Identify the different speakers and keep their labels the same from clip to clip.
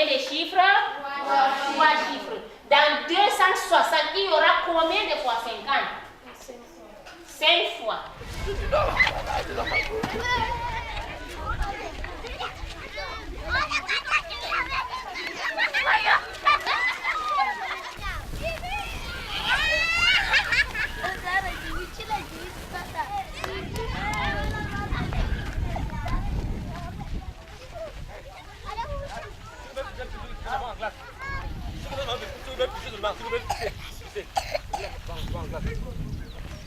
Speaker 1: combien de chiffres? 3 chiffres. Dans 260, il y aura combien de fois 50? 5 fois.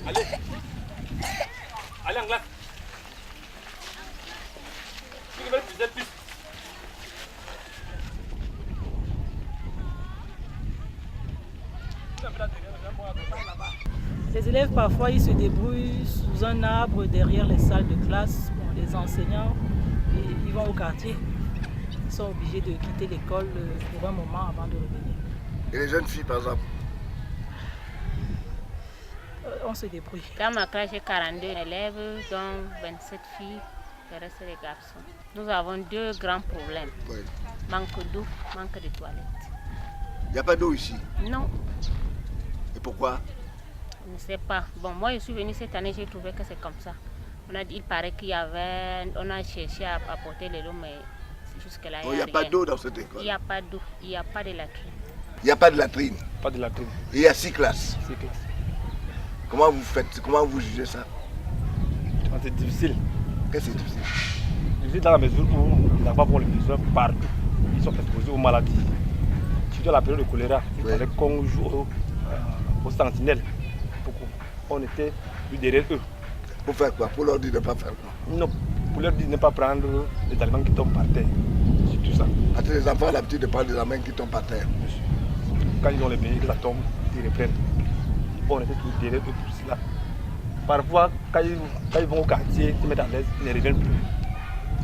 Speaker 2: Allez. Allez en glace.
Speaker 3: Les élèves, parfois, ils se débrouillent sous un arbre derrière les salles de classe. Bon, les enseignants, ils vont au quartier. Ils sont obligés de quitter l'école pour un moment avant de revenir.
Speaker 4: Et les jeunes filles, par exemple?
Speaker 3: On se débrouille.
Speaker 1: Dans ma classe, j'ai 42 élèves, dont 27 filles, le reste des garçons. Nous avons 2 grands problèmes.
Speaker 4: Oui.
Speaker 1: Manque d'eau, manque de toilettes.
Speaker 4: Il n'y a pas d'eau ici?
Speaker 1: Non.
Speaker 4: Et pourquoi?
Speaker 1: Je ne sais pas. Bon, moi, je suis venue cette année, j'ai trouvé que c'est comme ça. Il paraît qu'il y avait... On a cherché à apporter de l'eau, mais jusque-là,
Speaker 4: il n'y a pas d'eau dans cette école?
Speaker 1: Il n'y a pas d'eau, il n'y a pas de latrine.
Speaker 4: Il n'y a pas de latrine?
Speaker 2: Pas de latrine.
Speaker 4: Et il y a 6 classes?
Speaker 2: 6 classes.
Speaker 4: Comment vous faites? Comment vous jugez ça?
Speaker 2: C'est difficile.
Speaker 4: Qu'est-ce que c'est difficile?
Speaker 2: Difficile dans la mesure où il n'y a pas pour les besoins partout. Ils sont exposés aux maladies. Surtout à la période de choléra, il fallait qu'on joue aux sentinelles. On était plus derrière eux.
Speaker 4: Pour faire quoi? Pour leur dire de ne pas faire quoi?
Speaker 2: Non, pour leur dire de ne pas prendre les aliments qui tombent par terre. C'est tout ça.
Speaker 4: Parce que les enfants ont l'habitude de prendre des aliments qui tombent par terre.
Speaker 2: Quand ils ont les pays que ça tombe, ils reprennent. On était tous derrière eux pour cela. Parfois, quand ils vont au quartier, ils se mettent à l'aise, ils ne reviennent plus.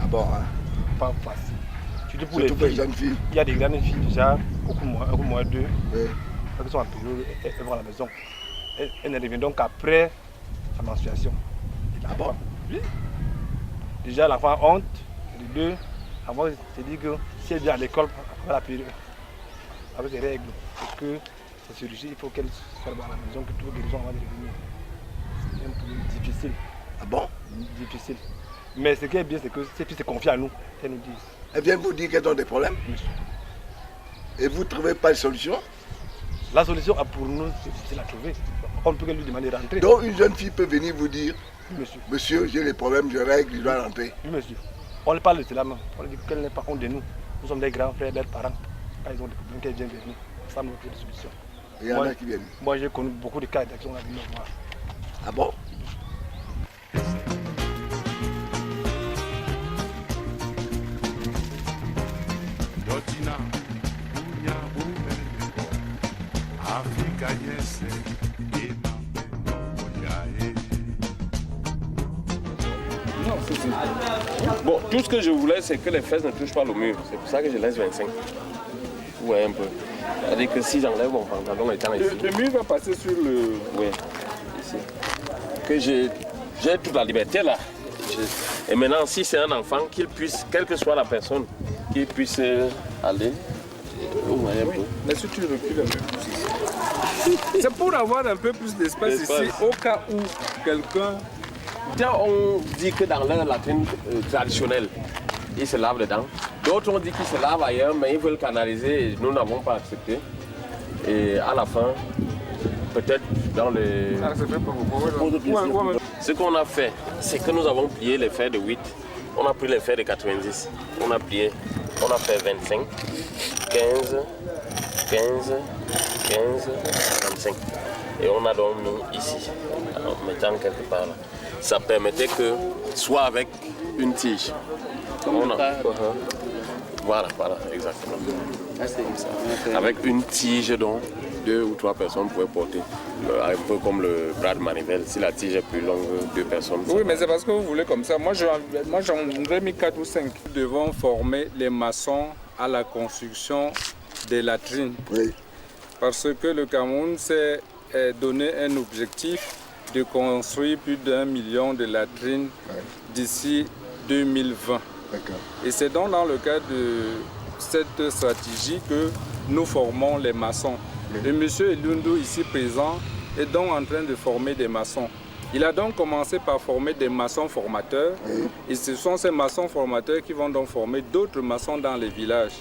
Speaker 4: Ah bon, hein?
Speaker 2: Pas facile. Surtout pour
Speaker 4: Surtout
Speaker 2: les
Speaker 4: jeunes filles.
Speaker 2: Il y a des grandes filles déjà, beaucoup moins d'eux.
Speaker 4: Oui.
Speaker 2: Quand elles sont en période, elles vont à la maison. Elles ne reviennent donc qu'après la menstruation.
Speaker 4: Ah bon?
Speaker 2: Oui. Déjà, l'enfant a honte. De 2, avant, se dit que si elle vient à l'école après la période, avec les règles, parce que c'est celui-ci, il faut qu'elle soit à la maison, que tout guérison avant de revenir. C'est un peu difficile.
Speaker 4: Ah bon?
Speaker 2: Difficile. Mais ce qui est bien, c'est que ces filles se confient à nous. Elles nous disent.
Speaker 4: Elles viennent vous dire qu'elles ont des problèmes?
Speaker 2: Oui.
Speaker 4: Et vous ne trouvez pas de solution?
Speaker 2: La solution pour nous, c'est difficile à trouver. On ne peut que lui demander de rentrer.
Speaker 4: Donc une jeune fille peut venir vous dire,
Speaker 2: Oui, monsieur.
Speaker 4: monsieur, j'ai des problèmes, je règle, je dois rentrer.
Speaker 2: Oui, monsieur. On ne parle de cela, mais on dit qu'elle n'est pas honte de nous. Nous sommes des grands frères, des parents. Quand ils ont des problèmes, qu'elles viennent vers nous. Ça nous trouve des solutions.
Speaker 4: Et il y en a qui viennent.
Speaker 2: Moi, j'ai connu beaucoup de cas d'action à venir voir.
Speaker 4: Ah bon?
Speaker 5: Non, c'est bon, tout ce que je voulais, c'est que les fesses ne touchent pas le mur. C'est pour ça que je laisse 25. Ouais, un peu. C'est-à-dire que si j'enlève mon pantalon étant ici...
Speaker 6: Le mur va passer sur le...
Speaker 5: Oui, ici. Que j'ai toute la liberté là. Et maintenant, si c'est un enfant, qu'il puisse, quelle que soit la personne, qu'il puisse aller... Ouais, un peu.
Speaker 6: Mais si tu recules un peu plus ici. C'est pour avoir un peu plus d'espace ici, au cas où quelqu'un...
Speaker 5: On dit que dans leur latrine traditionnelle, ils se lavent dedans. D'autres ont dit qu'ils se lavent ailleurs, mais ils veulent canaliser et nous n'avons pas accepté. Et à la fin, peut-être dans les... Ce qu'on a fait, c'est que nous avons plié les fers de 8. On a pris les fers de 90. On a plié, on a fait 25, 15, 15, 15, 25. Et on a donc mis ici, en mettant quelque part là. Ça permettait que, soit avec une tige. Voilà, exactement. Avec une tige dont 2 ou 3 personnes pouvaient porter. Un peu comme le bras de manivelle. Si la tige est plus longue, 2 personnes.
Speaker 6: Oui, mais c'est parce que vous voulez comme ça. Moi, j'en ai mis 4 ou 5. Nous devons former les maçons à la construction des latrines.
Speaker 4: Oui.
Speaker 6: Parce que le Cameroun s'est donné un objectif de construire plus d'1 million de latrines d'ici 2020.
Speaker 4: D'accord.
Speaker 6: Et c'est donc dans le cadre cette stratégie que nous formons les maçons. Et M. Elundu, ici présent, est donc en train de former des maçons. Il a donc commencé par former des maçons formateurs. Et ce sont ces maçons formateurs qui vont donc former d'autres maçons dans les villages.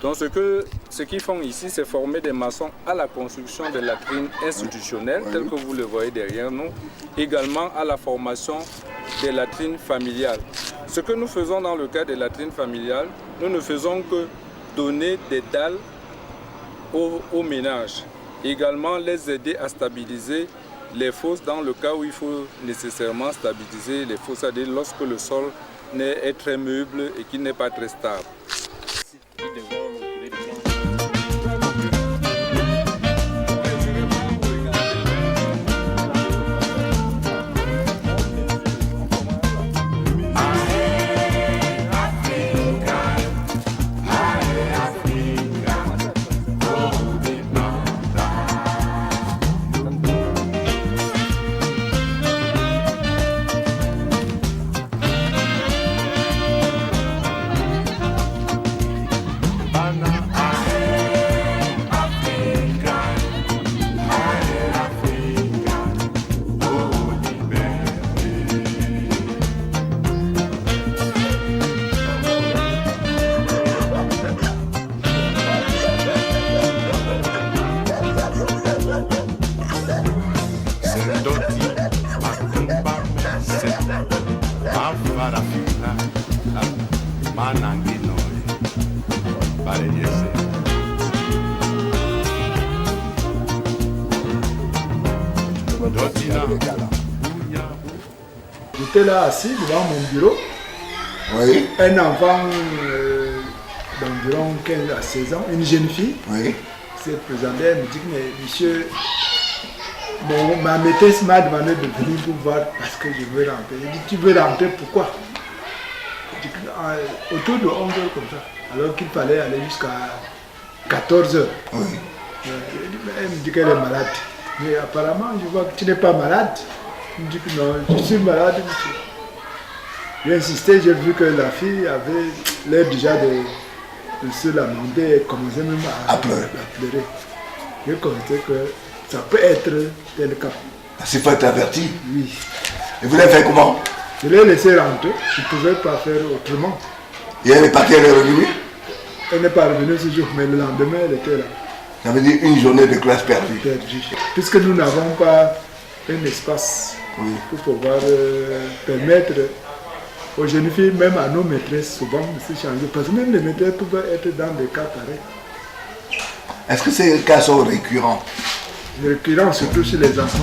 Speaker 6: Donc ce qu'ils font ici, c'est former des maçons à la construction de latrines institutionnelles, telles que vous le voyez derrière nous, également à la formation des latrines familiales. Ce que nous faisons dans le cas des latrines familiales, nous ne faisons que donner des dalles aux ménages, également les aider à stabiliser les fosses dans le cas où il faut nécessairement stabiliser les fosses, c'est-à-dire lorsque le sol est très meuble et qu'il n'est pas très stable.
Speaker 7: J'étais là assis devant mon bureau.
Speaker 4: Oui.
Speaker 7: Un enfant d'environ 15 à 16 ans, une jeune fille, s'est présentée. Elle me dit, mais monsieur, ma maîtresse m'a demandé de venir vous voir parce que je veux rentrer. Elle dit, tu veux rentrer, pourquoi? Je dis, autour de 11 heures comme ça, alors qu'il fallait aller jusqu'à 14 heures. Elle me dit qu'elle est malade. Mais apparemment, je vois que tu n'es pas malade. Je me dis que non, je suis malade, monsieur. J'ai insisté, j'ai vu que la fille avait l'air déjà de se lamenter et commençait même à pleurer. J'ai constaté que ça peut être tel cas.
Speaker 4: C'est pas être averti.
Speaker 7: Oui.
Speaker 4: Et vous l'avez fait comment?
Speaker 7: Je l'ai laissé rentrer, je ne pouvais pas faire autrement.
Speaker 4: Et elle est partie, elle est revenue?
Speaker 7: Elle n'est pas revenue ce jour, mais le lendemain, elle était là.
Speaker 4: Ça veut dire une journée de classe perdue.
Speaker 7: Puisque nous n'avons pas un espace pour pouvoir permettre aux jeunes filles, même à nos maîtresses, souvent de se changer. Parce que même les maîtresses peuvent être dans des cas pareils.
Speaker 4: Est-ce que ces cas sont récurrents?
Speaker 7: Récurrents surtout chez les enfants.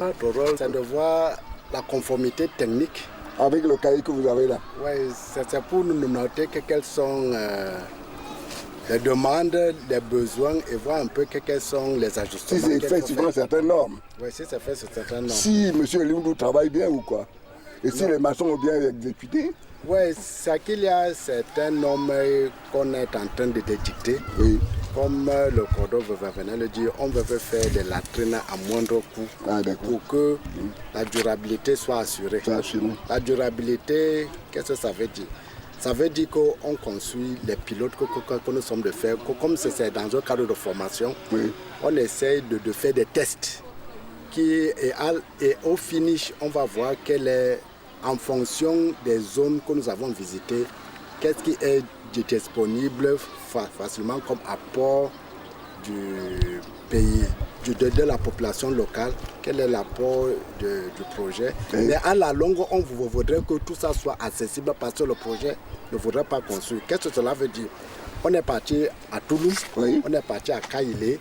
Speaker 8: Notre rôle, c'est de voir la conformité technique.
Speaker 4: Avec le cahier que vous avez là?
Speaker 8: Oui, c'est pour nous noter quelles sont les demandes, les besoins et voir un peu quels sont les ajustements.
Speaker 4: Si c'est fait suivant certaines normes.
Speaker 8: Oui, si c'est fait sur certaines normes.
Speaker 4: Si M. Elundu travaille bien ou quoi? Et si les maçons ont bien exécuté?
Speaker 8: Oui, c'est qu'il y a certaines normes qu'on est en train de dicter.
Speaker 4: Oui.
Speaker 8: Comme le cordon venait le dire, on veut faire des latrines à moindre coût pour que la durabilité soit assurée. La durabilité, qu'est-ce que ça veut dire? Ça veut dire qu'on construit les pilotes que nous sommes de faire, comme c'est dans un cadre de formation, on essaye de faire des tests. Et au finish, on va voir quelle est, en fonction des zones que nous avons visitées, qu'est-ce qui est disponible facilement comme apport du pays, de la population locale, quel est l'apport du projet. Mais à la longue, on voudrait que tout ça soit accessible parce que le projet ne voudrait pas construire. Qu'est-ce que cela veut dire? On est parti à Toulouse, on est parti à Kailé,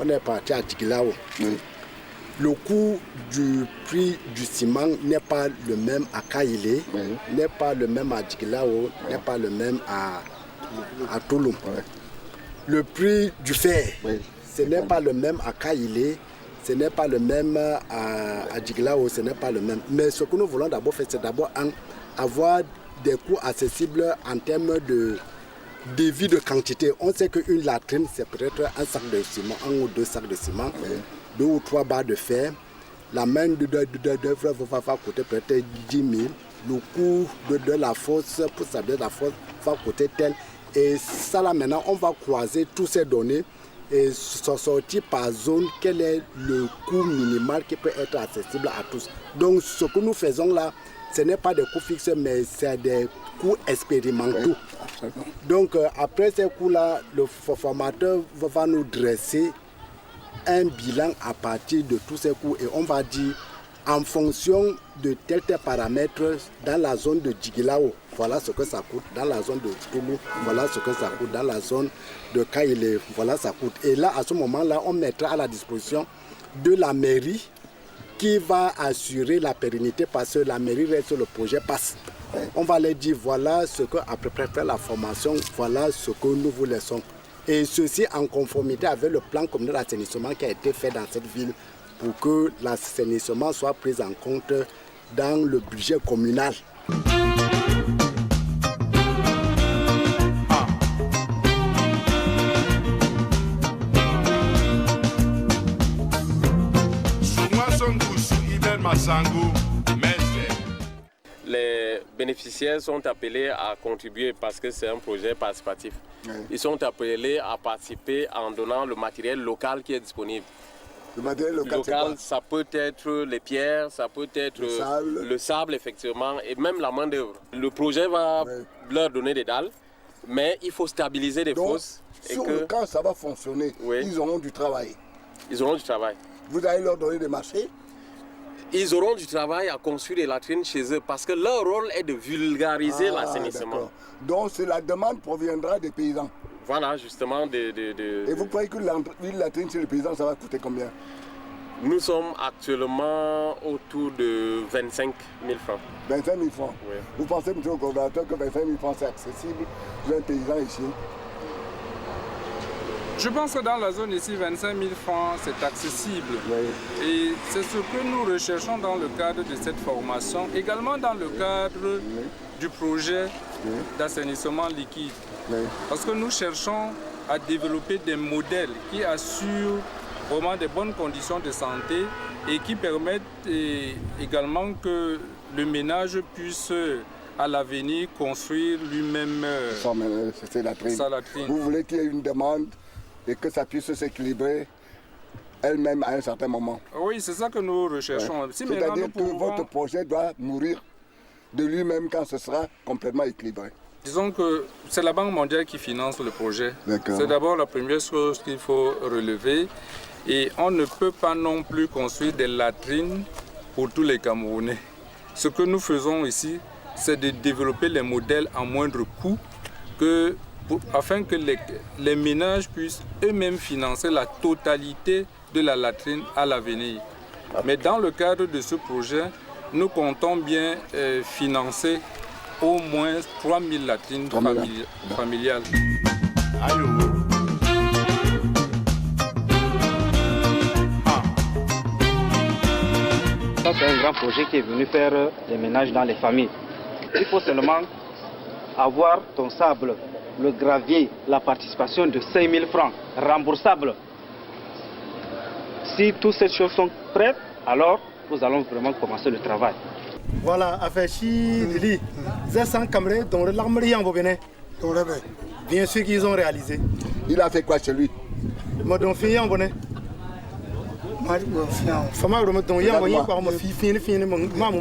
Speaker 8: on est parti à Djiglawo. Le coût du prix du ciment n'est pas le même à Kailé, n'est pas le même à Djiglawo, n'est pas le même à Toulouse. Le prix du fer, ce n'est pas le même à Kailé, ce n'est pas le même à Djiglao, ce n'est pas le même. Mais ce que nous voulons d'abord faire, c'est d'abord avoir des coûts accessibles en termes de devis de quantité. On sait qu'une latrine, c'est peut-être un sac de ciment, 1 ou 2 sacs de ciment, 2 ou 3 barres de fer. La main d'œuvre va coûter peut-être 10 000. Le coût de la fosse, pour savoir la fosse, va coûter tel. Et ça là maintenant, on va croiser toutes ces données et sortir par zone quel est le coût minimal qui peut être accessible à tous. Donc ce que nous faisons là, ce n'est pas des coûts fixes, mais c'est des coûts expérimentaux. Oui, donc après ces coûts-là, le formateur va nous dresser un bilan à partir de tous ces coûts et on va dire en fonction de tel paramètre dans la zone de Djiglao, voilà ce que ça coûte, dans la zone de Toulou, voilà ce que ça coûte, dans la zone de Kaïlé, voilà ça coûte. Et là, à ce moment-là, on mettra à la disposition de la mairie qui va assurer la pérennité parce que la mairie reste sur le projet passe. On va leur dire voilà ce que, après faire la formation, voilà ce que nous vous laissons. Et ceci en conformité avec le plan communal d'assainissement qui a été fait dans cette ville pour que l'assainissement soit pris en compte dans le budget communal.
Speaker 5: Les bénéficiaires sont appelés à contribuer parce que c'est un projet participatif. Oui. Ils sont appelés à participer en donnant le matériel local qui est disponible.
Speaker 4: Le matériel local,
Speaker 5: ça peut être les pierres, ça peut être le sable effectivement, et même la main d'œuvre. Le projet va leur donner des dalles, mais il faut stabiliser les fosses.
Speaker 4: Sur le camp, ça va fonctionner. Ils auront du travail.
Speaker 5: Ils auront du travail.
Speaker 4: Vous allez leur donner des marchés?
Speaker 5: Ils auront du travail à construire des latrines chez eux parce que leur rôle est de vulgariser l'assainissement.
Speaker 4: Donc la demande proviendra des paysans.
Speaker 5: Voilà, justement.
Speaker 4: Et vous croyez que une latrine chez les paysans, ça va coûter combien?
Speaker 5: Nous sommes actuellement autour de 25 000 francs.
Speaker 4: 25 000 francs.
Speaker 5: Oui.
Speaker 4: Vous pensez, monsieur le coordonnateur, que 25 000 francs c'est accessible pour un paysan ici?
Speaker 6: Je pense que dans la zone ici, 25 000 francs, c'est accessible. Oui. Et c'est ce que nous recherchons dans le cadre de cette formation. Également dans le cadre du projet d'assainissement liquide. Oui. Parce que nous cherchons à développer des modèles qui assurent vraiment des bonnes conditions de santé et qui permettent également que le ménage puisse à l'avenir construire lui-même sa latrine.
Speaker 4: Vous voulez qu'il y ait une demande et que ça puisse s'équilibrer elle-même à un certain moment.
Speaker 6: Oui, c'est ça que nous recherchons. Si
Speaker 4: c'est-à-dire que votre projet doit mourir de lui-même quand ce sera complètement équilibré.
Speaker 6: Disons que c'est la Banque mondiale qui finance le projet. C'est d'abord la première chose qu'il faut relever. Et on ne peut pas non plus construire des latrines pour tous les Camerounais. Ce que nous faisons ici, c'est de développer les modèles à moindre coût afin que les ménages puissent eux-mêmes financer la totalité de la latrine à l'avenir. Mais dans le cadre de ce projet, nous comptons bien financer au moins 3 000 latrines familiales.
Speaker 9: Ça, c'est un grand projet qui est venu faire des ménages dans les familles. Il faut seulement avoir ton sable, le gravier, la participation de 5 000 francs, remboursable. Si toutes ces choses sont prêtes, alors nous allons vraiment commencer le travail.
Speaker 10: Voilà, avec Chili, Zessan Cameroun, dont l'armerie en Bobéné. Bien sûr qu'ils ont réalisé.
Speaker 4: Il a fait quoi chez lui?
Speaker 10: Madame Fille en Bonnet. Fama remettant Yamboy par ma fille, maman.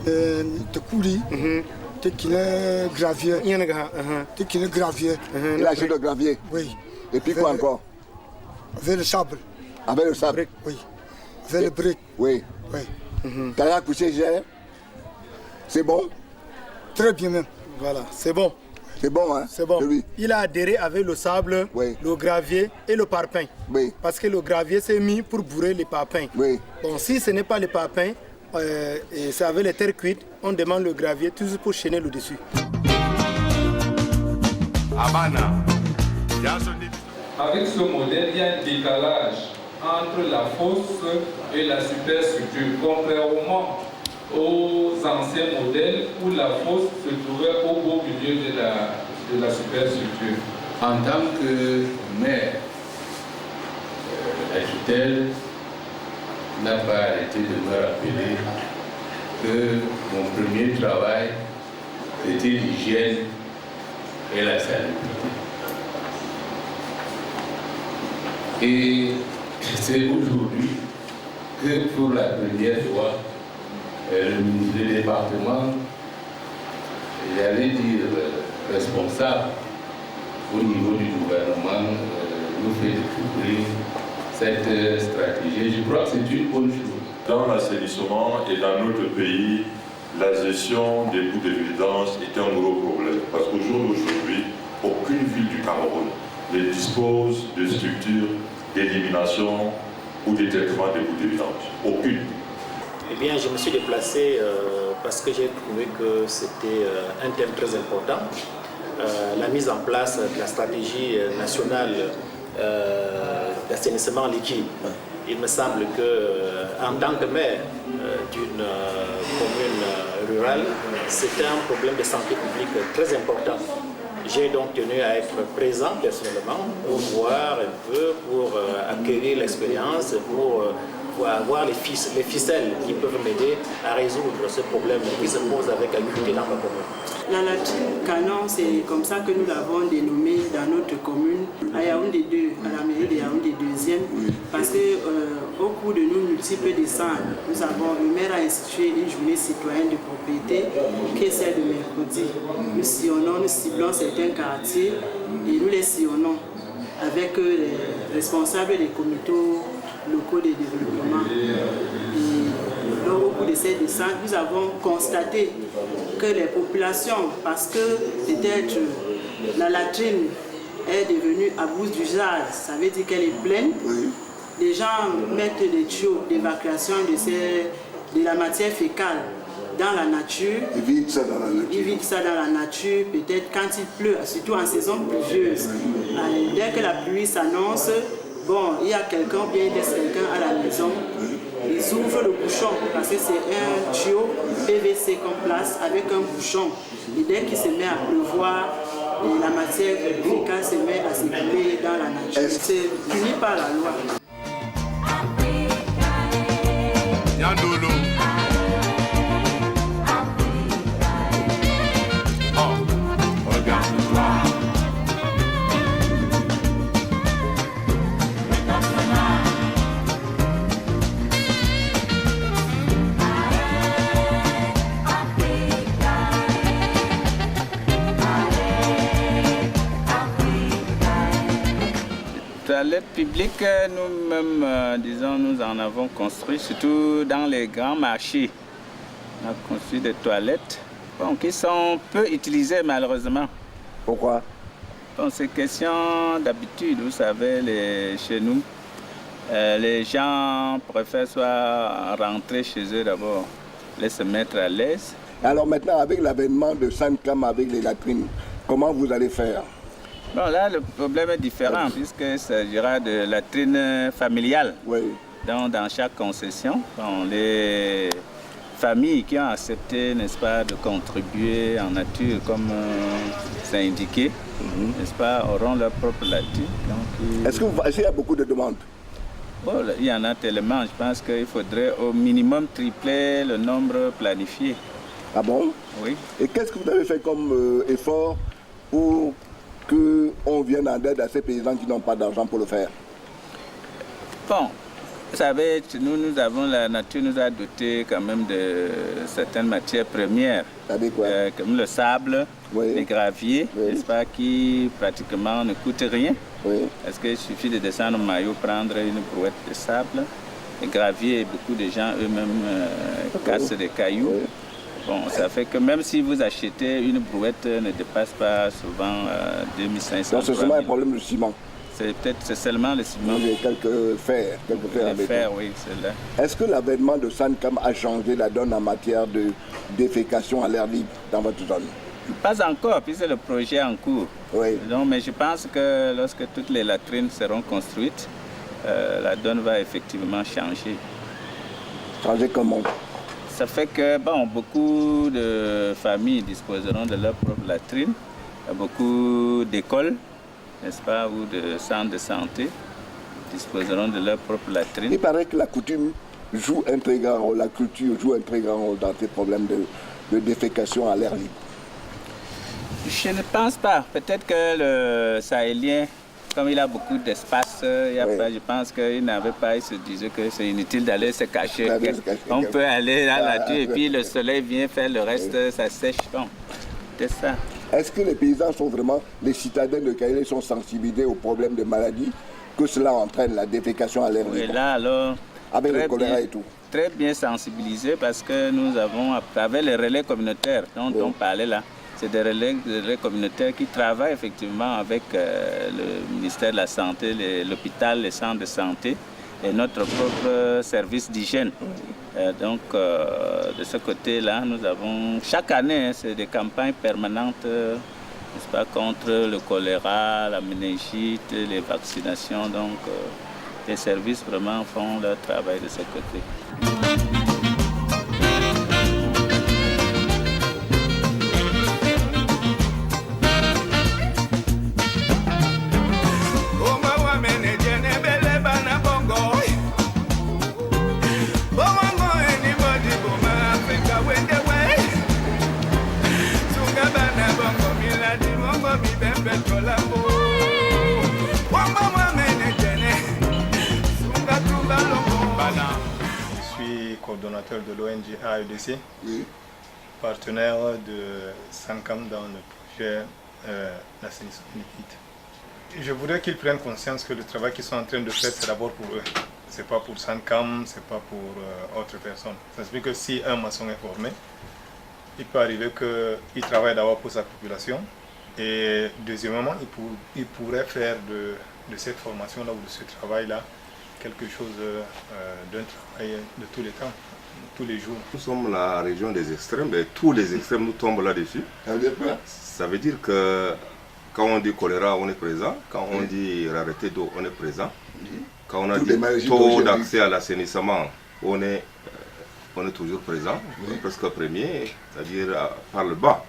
Speaker 11: De coulis, de qu'il est gravier. De qu'il est gravier.
Speaker 4: Il a acheté le gravier?
Speaker 11: Oui.
Speaker 4: Et puis quoi encore?
Speaker 11: Avec le sable.
Speaker 4: Avec le sable?
Speaker 11: Oui. Avec le brique.
Speaker 4: Oui.
Speaker 11: Oui.
Speaker 4: T'as accouché hier? C'est bon?
Speaker 11: Très bien même.
Speaker 10: Voilà, c'est bon.
Speaker 4: C'est bon, hein?
Speaker 10: C'est bon. Il a adhéré avec le sable, le gravier et le parpaing.
Speaker 4: Oui.
Speaker 10: Parce que le gravier s'est mis pour bourrer les parpaings.
Speaker 4: Oui.
Speaker 10: Bon, si ce n'est pas les parpaings, c'est avec les terres cuites, on demande le gravier toujours pour chaîner le dessus.
Speaker 6: Avec ce modèle, il y a un décalage entre la fosse et la superstructure, contrairement aux anciens modèles où la fosse se trouvait au beau milieu de la superstructure.
Speaker 12: En tant que maire, la tutelle n'a pas arrêté de me rappeler que mon premier travail était l'hygiène et la salubrité. Et c'est aujourd'hui que pour la première fois, le département, j'allais dire responsable au niveau du gouvernement, nous fait découvrir cette stratégie. Je crois que c'est une bonne chose.
Speaker 13: Dans l'assainissement et dans notre pays, la gestion des boues de vidange est un gros problème. Parce qu'au jour d'aujourd'hui, aucune ville du Cameroun ne dispose de structures d'élimination ou de traitement des boues de vidange. Aucune.
Speaker 14: Eh bien, je me suis déplacé parce que j'ai trouvé que c'était un thème très important. La mise en place de la stratégie nationale d'assainissement liquide. Il me semble qu'en tant que maire d'une commune rurale, c'était un problème de santé publique très important. J'ai donc tenu à être présent personnellement pour voir un peu, pour acquérir l'expérience, pour avoir les ficelles qui peuvent m'aider à résoudre ce problème qui se pose avec acuité dans ma commune.
Speaker 15: La latrine canon, c'est comme ça que nous l'avons dénommé dans notre commune, à Yaoundé 2, à la mairie de Yaoundé 2e, parce qu'au cours de nos multiples descentes, nous avons, le maire a institué une journée citoyenne de propriété qui est celle de mercredi. Nous sillonnons, nous ciblons certains quartiers et nous les sillonnons avec les responsables des comités locaux de développement. Et donc, au cours de ces descentes, nous avons constaté que les populations, parce que peut-être la latrine est devenue à bout d'usage, ça veut dire qu'elle est pleine, les gens mettent des tuyaux d'évacuation de la matière fécale dans la nature. Ils vident ça dans la nature. Peut-être quand il pleut, surtout en saison pluvieuse. Dès que la pluie s'annonce, bon, il y a quelqu'un, bien il laisse quelqu'un à la maison. Ils ouvrent le bouchon parce que c'est un tuyau PVC qu'on place avec un bouchon. Et dès qu'il se met à pleuvoir, la matière fécale se met à s'écouler dans la nature. C'est puni par la loi.
Speaker 16: Yandolo. Oh, regarde-toi.
Speaker 17: Toilettes publiques, nous-mêmes, disons, nous en avons construit, surtout dans les grands marchés. On a construit des toilettes bon, qui sont peu utilisées malheureusement.
Speaker 4: Pourquoi?
Speaker 17: Bon, c'est question d'habitude, vous savez, chez nous, les gens préfèrent soit rentrer chez eux d'abord, les se mettre à l'aise.
Speaker 4: Alors maintenant, avec l'avènement de Sankam, avec les latrines, comment vous allez faire?
Speaker 17: Bon, là, le problème est différent, puisqu'il s'agira de latrines familiales.
Speaker 4: Oui.
Speaker 17: Donc, dans chaque concession, bon, les familles qui ont accepté, n'est-ce pas, de contribuer en nature, comme c'est indiqué, n'est-ce pas, auront leur propre latrine.
Speaker 4: Est-ce qu'il y a beaucoup de demandes?
Speaker 17: Bon, il y en a tellement. Je pense qu'il faudrait au minimum tripler le nombre planifié.
Speaker 4: Ah bon?
Speaker 17: Oui.
Speaker 4: Et qu'est-ce que vous avez fait comme effort pour qu'on vienne en aide à ces paysans qui n'ont pas d'argent pour le faire?
Speaker 17: Bon, vous savez, nous avons, la nature nous a doté quand même de certaines matières premières, comme le sable, les graviers, n'est-ce pas, qui pratiquement ne coûtent rien. Parce qu'il suffit de descendre au maillot, prendre une brouette de sable. Les graviers, beaucoup de gens eux-mêmes cassent des cailloux. Bon, ça fait que même si vous achetez une brouette, ne dépasse pas souvent 2500.
Speaker 4: Donc c'est seulement un problème de ciment.
Speaker 17: C'est seulement le ciment.
Speaker 4: Il y a quelques fers.
Speaker 17: Les fers, oui, c'est là.
Speaker 4: Est-ce que l'avènement de Sankam a changé la donne en matière de défécation à l'air libre dans votre zone?
Speaker 17: Pas encore, puisque le projet est en cours.
Speaker 4: Oui.
Speaker 17: Donc, mais je pense que lorsque toutes les latrines seront construites, la donne va effectivement changer.
Speaker 4: Changer comment?
Speaker 17: Ça fait que bon, beaucoup de familles disposeront de leur propre latrine, beaucoup d'écoles, n'est-ce pas, ou de centres de santé disposeront de leur propre latrine.
Speaker 4: Il paraît que la coutume joue un très grand rôle, la culture joue un très grand rôle dans ces problèmes de défécation à l'air libre.
Speaker 17: Je ne pense pas. Peut-être que le Sahélien, comme il a beaucoup d'espace, je pense qu'il n'avait pas, il se disait que c'est inutile d'aller se cacher. On peut aller dans la nature et puis le soleil vient faire le reste, ça sèche. Bon, c'est ça.
Speaker 4: Est-ce que les paysans sont vraiment, les citadins de Kaélé sont sensibilisés aux problèmes de maladies que cela entraîne, la défécation à l'air libre?
Speaker 17: Et là, alors,
Speaker 4: avec le choléra et tout.
Speaker 17: Très bien sensibilisés parce que nous avons, avec les relais communautaires dont on parlait là, c'est des relais communautaires qui travaillent effectivement avec le ministère de la Santé, l'hôpital, les centres de santé et notre propre service d'hygiène. Donc, de ce côté-là, nous avons, chaque année, c'est des campagnes permanentes, n'est-ce pas, contre le choléra, la méningite, les vaccinations. Donc, les services vraiment font leur travail de ce côté.
Speaker 2: Coordonnateur de l'ONG AEDC, partenaire de Sankam dans le projet d'assainissement liquide. Je voudrais qu'ils prennent conscience que le travail qu'ils sont en train de faire, c'est d'abord pour eux. Ce n'est pas pour Sankam, ce n'est pas pour autre personne. Ça veut dire que si un maçon est formé, il peut arriver qu'il travaille d'abord pour sa population et deuxièmement, il pourrait faire de cette formation-là ou de ce travail-là quelque chose d'un travail de tous les temps, tous les jours.
Speaker 18: Nous sommes la région des extrêmes et tous les extrêmes nous tombent là-dessus. Ça veut dire que quand on dit choléra, on est présent. Quand on dit rareté d'eau, on est présent. Quand on a dit taux d'accès à l'assainissement, on est toujours présent, presque premier, c'est-à-dire par le bas.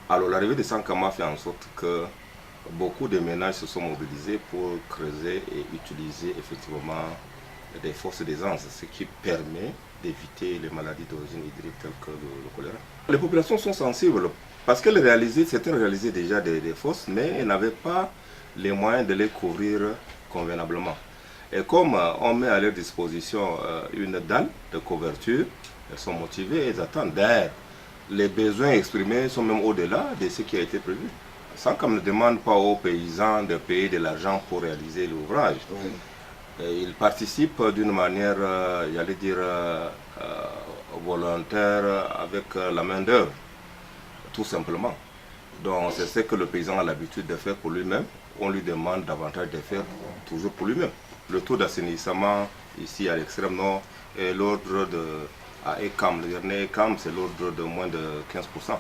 Speaker 18: Alors l'arrivée de Sankam a fait en sorte que beaucoup de ménages se sont mobilisés pour creuser et utiliser effectivement des fosses d'aisance, ce qui permet d'éviter les maladies d'origine hydrique telles que le choléra. Les populations sont sensibles parce qu'elles certaines réalisaient déjà des fosses, mais elles n'avaient pas les moyens de les couvrir convenablement. Et comme on met à leur disposition une dalle de couverture, elles sont motivées, elles attendent. D'ailleurs, les besoins exprimés sont même au-delà de ce qui a été prévu. Sankam ne demande pas aux paysans de payer de l'argent pour réaliser l'ouvrage. Ils participent d'une manière, j'allais dire, volontaire avec la main-d'œuvre, tout simplement. Donc c'est ce que le paysan a l'habitude de faire pour lui-même. On lui demande davantage de faire toujours pour lui-même. Le taux d'assainissement ici à l'extrême nord est l'ordre de, à Ekam, le dernier Ekam, c'est l'ordre de moins de 15%.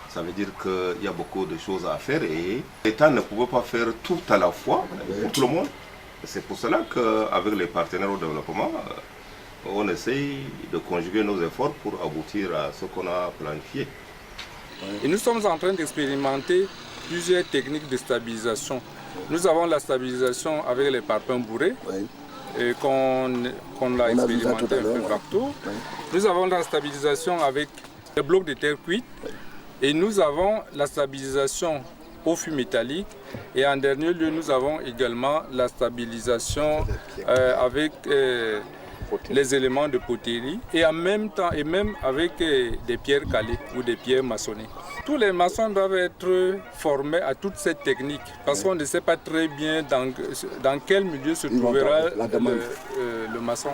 Speaker 18: Ça veut dire qu'il y a beaucoup de choses à faire et l'État ne pouvait pas faire tout à la fois pour tout le monde. C'est pour cela qu'avec les partenaires au développement, on essaye de conjuguer nos efforts pour aboutir à ce qu'on a planifié.
Speaker 6: Et nous sommes en train d'expérimenter plusieurs techniques de stabilisation. Nous avons la stabilisation avec les parpaings bourrés, qu'on a expérimenté un peu partout. Nous avons la stabilisation avec les blocs de terre cuite. Et nous avons la stabilisation au fût métallique. Et en dernier lieu, nous avons également la stabilisation avec les éléments de poterie et en même temps, et même avec des pierres calées ou des pierres maçonnées. Tous les maçons doivent être formés à toute cette technique parce qu'on ne sait pas très bien dans quel milieu se trouvera le maçon.